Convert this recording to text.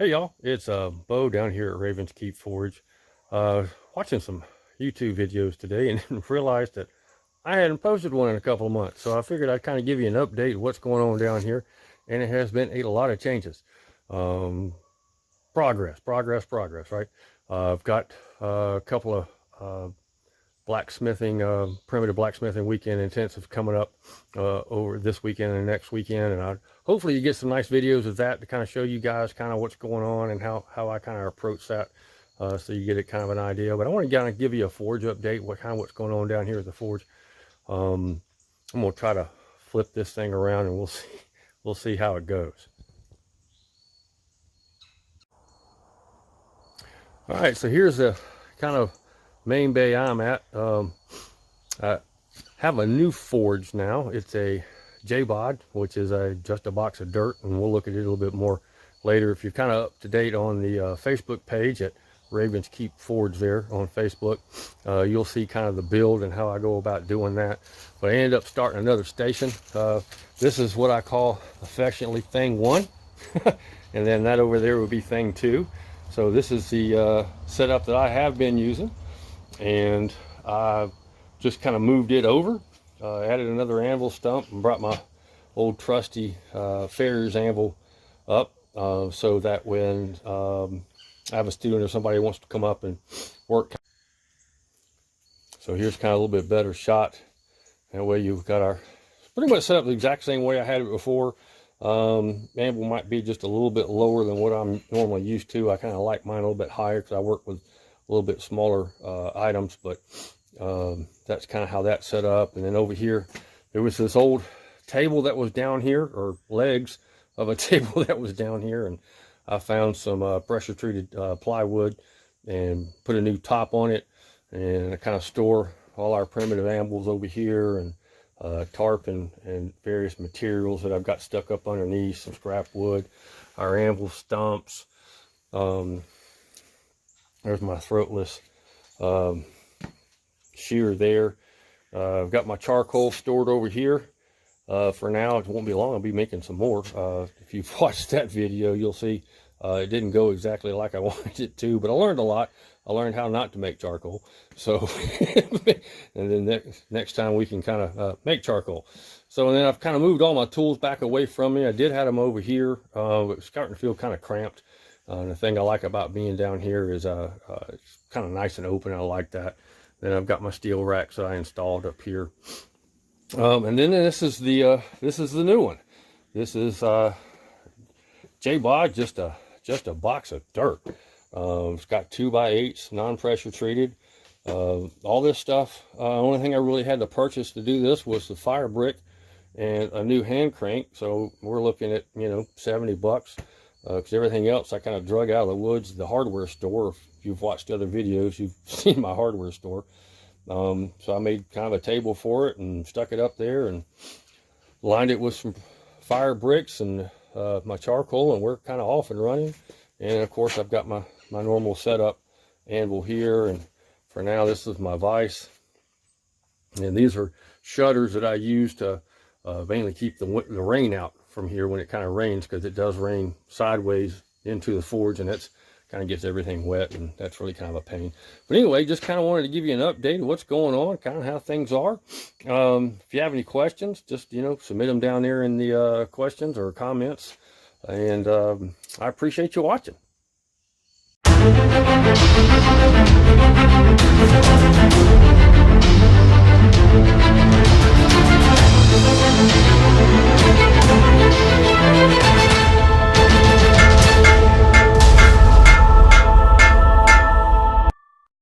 Hey y'all, it's Bo down here at Ravens Keep Forge. Watching some YouTube videos today and realized that I hadn't posted one in a couple of months. So I figured I'd kind of give you an update of what's going on down here. And it has been a lot of changes. Progress, right? I've got a couple of primitive blacksmithing weekend intensive coming up over this weekend and next weekend, and hopefully you get some nice videos of that to kind of show you guys kind of what's going on and how I kind of approach that, so you get kind of an idea. But I want to kind of give you a forge update, what's going on down here at the forge. I'm gonna try to flip this thing around and we'll see how it goes. All right, so here's the kind of main bay I'm at. I have a new forge now. It's a JABOD, which is just a box of dirt, and we'll look at it a little bit more later. If you're kind of up to date on the Facebook page at Ravens Keep Forge there on Facebook, you'll see kind of the build and how I go about doing that. But I ended up starting another station. This is what I call affectionately thing 1, and then that over there would be thing 2. So this is the setup that I have been using, and I just kind of moved it over, added another anvil stump, and brought my old trusty Farrier's anvil up, so that when I have a student or somebody who wants to come up and work. So here's kind of a little bit better shot. That way you've got our, pretty much set up the exact same way I had it before. Anvil might be just a little bit lower than what I'm normally used to. I kind of like mine a little bit higher because I work with a little bit smaller items, but that's kind of how that's set up. And then over here, there was this old table that was down here, or legs of a table that was down here, and I found some pressure treated plywood and put a new top on it, and I kind of store all our primitive anvils over here, and tarp and various materials that I've got stuck up underneath, some scrap wood, our anvil stumps. There's my throatless shear there. I've got my charcoal stored over here. For now, it won't be long, I'll be making some more. If you've watched that video, you'll see it didn't go exactly like I wanted it to, but I learned a lot. I learned how not to make charcoal. So, and then next time we can kind of make charcoal. So, and then I've kind of moved all my tools back away from me. I did have them over here. It was starting to feel kind of cramped. And the thing I like about being down here is it's kind of nice and open. I like that. Then I've got my steel racks that I installed up here. And then this is the new one. This is JABOD, just a box of dirt. It's got 2x8s, non-pressure treated. All this stuff. Only thing I really had to purchase to do this was the fire brick and a new hand crank. So we're looking at, you know, $70. Because everything else I kind of drug out of the woods, the hardware store. If you've watched other videos, you've seen my hardware store. So I made kind of a table for it and stuck it up there and lined it with some fire bricks and my charcoal, and we're kind of off and running. And of course I've got my normal setup anvil here, and for now this is my vise. And these are shutters that I use to mainly keep the rain out from here when it kind of rains, because it does rain sideways into the forge, and that's kind of gets everything wet, and that's really kind of a pain. But anyway, just kind of wanted to give you an update of what's going on, kind of how things are. If you have any questions, just, you know, submit them down there in the questions or comments, and I appreciate you watching.